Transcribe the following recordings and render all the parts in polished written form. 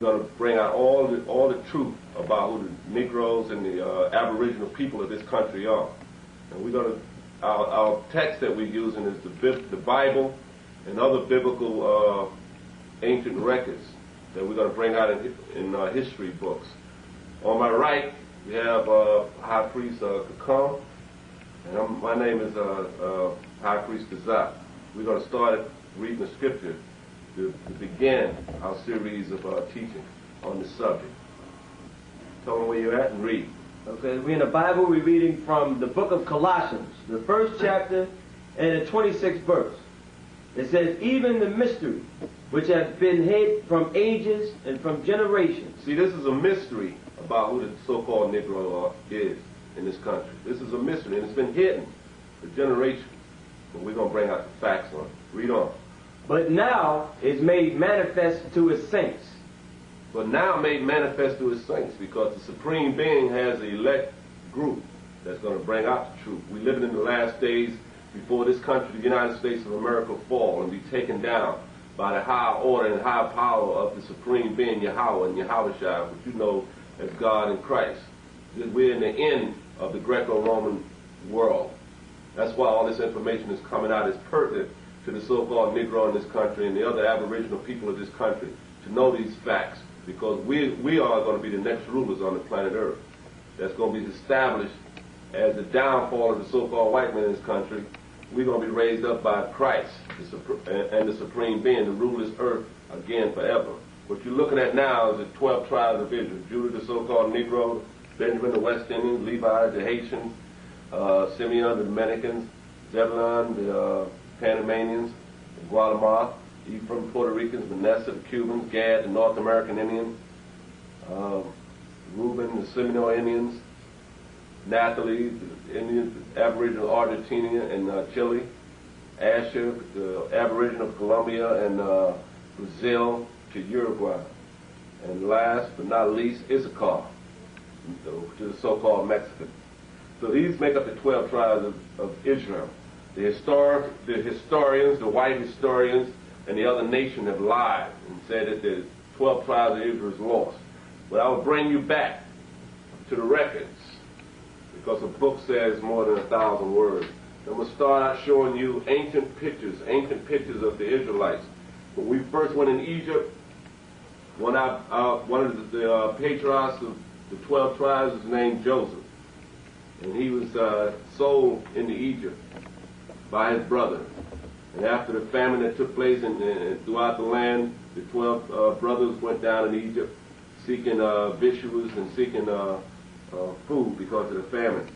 Going to bring out all the truth about who the Negroes and the Aboriginal people of this country are. And we're going to, our text that we're using is the Bible and other biblical ancient records that we're going to bring out in history books. On my right, we have High Priest Kakam, and my name is High Priest chaazaq. We're going to start reading the scripture to begin our series of teaching on this subject. Tell them where you're at and read. Okay, we're in the Bible. We're reading from the book of Colossians, the 1st chapter and the 26th verse. It says, even the mystery which has been hid from ages and from generations. See, this is a mystery about who the so-called Negro is in this country. This is a mystery, and it's been hidden for generations. But we're going to bring out the facts on it. Read on. But now is made manifest to his saints. But now made manifest to his saints, because the Supreme Being has an elect group that's going to bring out the truth. We're living in the last days before this country, the United States of America, fall and be taken down by the high order and high power of the Supreme Being, Yahweh and Yahushua, which you know as God in Christ. We're in the end of the Greco-Roman world. That's why all this information is coming out as pertinent to the so-called Negro in this country and the other Aboriginal people of this country to know these facts, because we are going to be the next rulers on the planet Earth. That's going to be established as the downfall of the so-called white man in this country. We're going to be raised up by Christ and the Supreme Being to rule this earth again forever. What you're looking at now is the 12 tribes of Israel. Judah, the so-called Negro; Benjamin, the West Indians; Levi, the Haitians; Simeon, the Dominicans; Zebulon, the Panamanians; Guatemala; Ephraim, Puerto Ricans; Manasseh, the Cubans; Gad, the North American Indians; Reuben, the Seminole Indians; Naphtali, the Indians, the Aboriginal Argentina and Chile; Asher, the Aboriginal of Colombia and Brazil to Uruguay; and last but not least, Issachar, to the so-called Mexican. So these make up the 12 tribes of Israel. The historians, the white historians, and the other nation have lied and said that the 12 tribes of Israel is lost. But I will bring you back to the records, because the book says more than 1,000 words. I'm going to start out showing you ancient pictures of the Israelites. When we first went in Egypt, one of the patriarchs of the 12 tribes is named Joseph. And he was sold into Egypt by his brother. And after the famine that took place throughout the land, the 12 brothers went down in Egypt seeking victuals and seeking food because of the famine.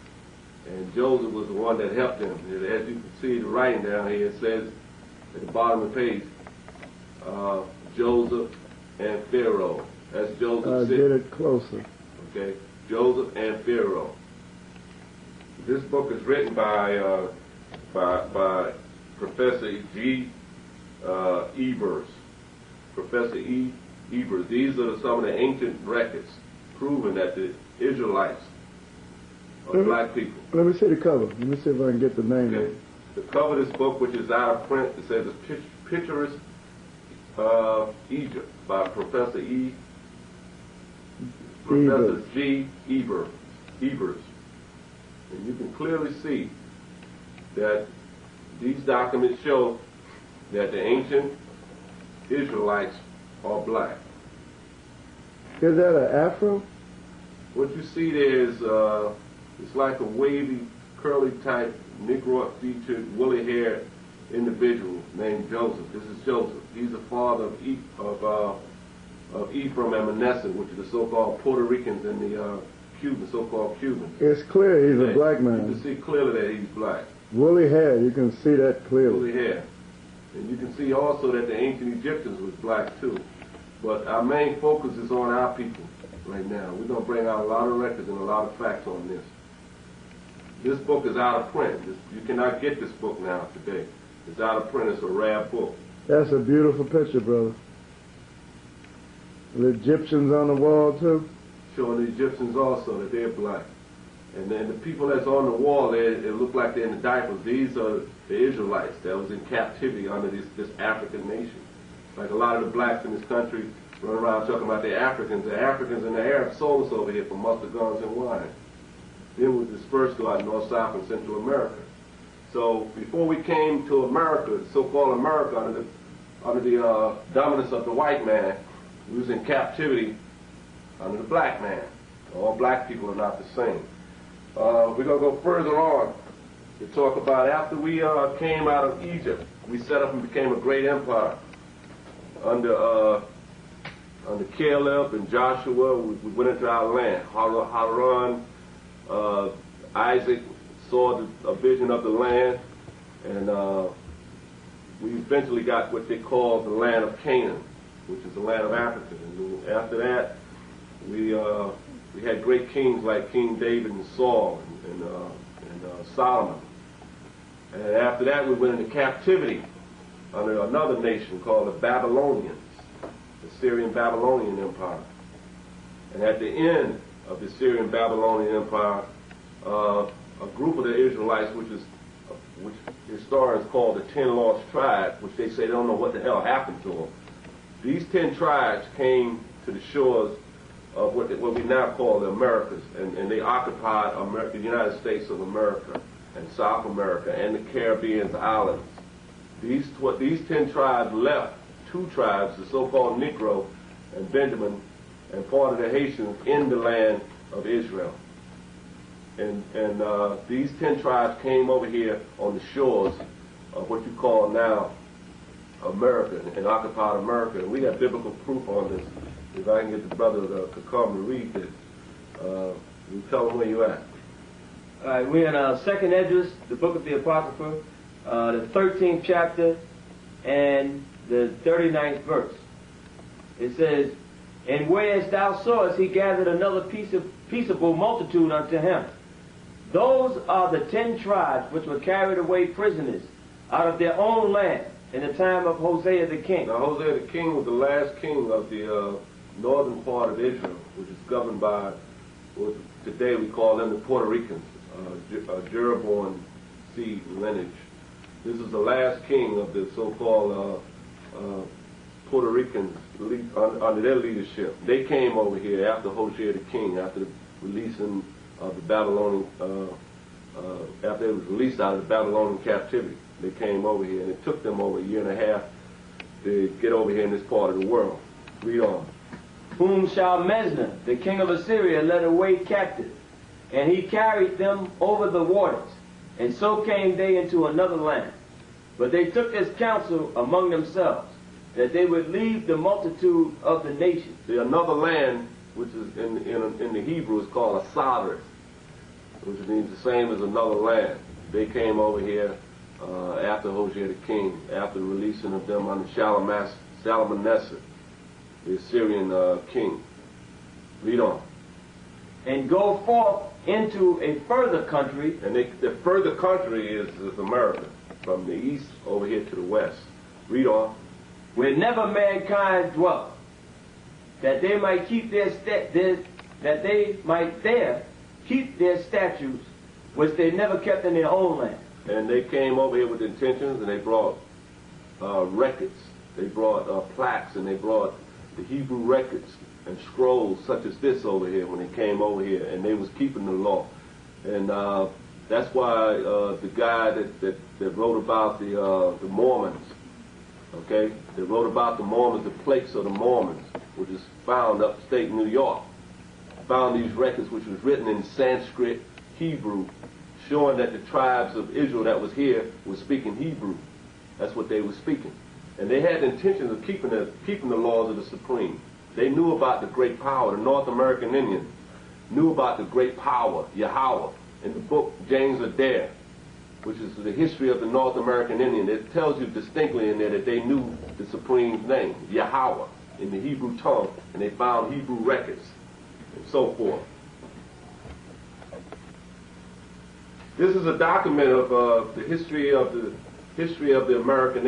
And Joseph was the one that helped them. As you can see the writing down here, it says at the bottom of the page, Joseph and Pharaoh. That's Joseph. Get it closer. Okay, Joseph and Pharaoh. This book is written by Professor G. Ebers. Professor E. Ebers. These are some of the ancient records proving that the Israelites are black people. Let me see the cover. Let me see if I can get the name. Okay. The cover of this book, which is out of print, it says it's Picturesque Egypt by Professor E. Professor G. Ebers. And you can clearly see that these documents show that the ancient Israelites are black. Is that an afro? What you see there is it's like a wavy, curly type, Negro-featured, woolly-haired individual named Joseph. This is Joseph. He's the father of Ephraim and Manasseh, which are the so-called Puerto Ricans and the so-called Cubans. It's clear he's a black man. You can see clearly that he's black. Woolly hair, you can see that clearly. Woolly hair. And you can see also that the ancient Egyptians was black too. But our main focus is on our people right now. We're going to bring out a lot of records and a lot of facts on this. This book is out of print. You cannot get this book now today. It's out of print. It's a rare book. That's a beautiful picture, brother. The Egyptians on the wall too? Showing the Egyptians also that they're black. And then the people that's on the wall, it look like they're in the diapers. These are the Israelites that was in captivity under this African nation. Like a lot of the blacks in this country run around talking about the Africans and the Arabs sold us over here for mustard guns and wine. Then we dispersed throughout North, South, and Central America. So before we came to America, so-called America, under the dominance of the white man, we was in captivity under the black man. All black people are not the same. We're going to go further on to talk about after we came out of Egypt, we set up and became a great empire. Under Caleb and Joshua, we went into our land. Haran, Isaac saw a vision of the land, and we eventually got what they call the land of Canaan, which is the land of Africa. And after that, we had great kings like King David and Saul and Solomon. And after that, we went into captivity under another nation called the Babylonians, the Syrian-Babylonian Empire. And at the end of the Syrian-Babylonian Empire, a group of the Israelites, which historians call the 10 lost tribes, which they say they don't know what the hell happened to them. These 10 tribes came to the shores of what we now call the Americas, and they occupied the United States of America and South America and the Caribbean islands. These 10 tribes left 2 tribes, the so-called Negro and Benjamin, and part of the Haitians in the land of Israel. And these 10 tribes came over here on the shores of what you call now America and occupied America. And we have biblical proof on this. If I can get the brother to come and read this, you tell them where you at. All right, we're in 2nd Esdras, the book of the Apocrypha, the 13th chapter and the 39th verse. It says, "And whereas thou sawest, he gathered another peaceable multitude unto him. Those are the 10 tribes which were carried away prisoners out of their own land in the time of Hosea the king." Now Hosea the king was the last king of the northern part of Israel, which is governed by what today we call them the Puerto Ricans, Jeroboam seed lineage. This is the last king of the so-called Puerto Ricans under their leadership. They came over here after Hosea the king, after the releasing of the Babylonian, after they was released out of the Babylonian captivity. They came over here, and it took them over a year and a half to get over here in this part of the world. Read on. "Whom Shalmaneser, the king of Assyria, led away captive, and he carried them over the waters, and so came they into another land. But they took this counsel among themselves, that they would leave the multitude of the nations." The another land, which is in the Hebrew, is called a Sadr, which means the same as another land. They came over here after Hosea the king, after the releasing of them under Shalmaneser, the Assyrian king. Read on. "And go forth into a further country." And the further country is America, from the east over here to the west. Read on. "Where never mankind dwelt, that they might keep that they might there keep their statutes, which they never kept in their own land." And they came over here with intentions, and they brought records. They brought plaques, and they brought the Hebrew records and scrolls such as this over here when they came over here, and they was keeping the law. And that's why the guy that wrote about the Mormons, okay, they wrote about the Mormons, the plaques of the Mormons, which is found upstate New York, found these records which was written in Sanskrit Hebrew, showing that the tribes of Israel that was here was speaking Hebrew. That's what they were speaking. And they had intentions of keeping the laws of the Supreme. They knew about the great power. The North American Indians knew about the great power, Yahweh. In the book James Adair, which is the history of the North American Indian, it tells you distinctly in there that they knew the Supreme's name, Yahweh, in the Hebrew tongue, and they found Hebrew records, and so forth. This is a document of the history of the American Indian.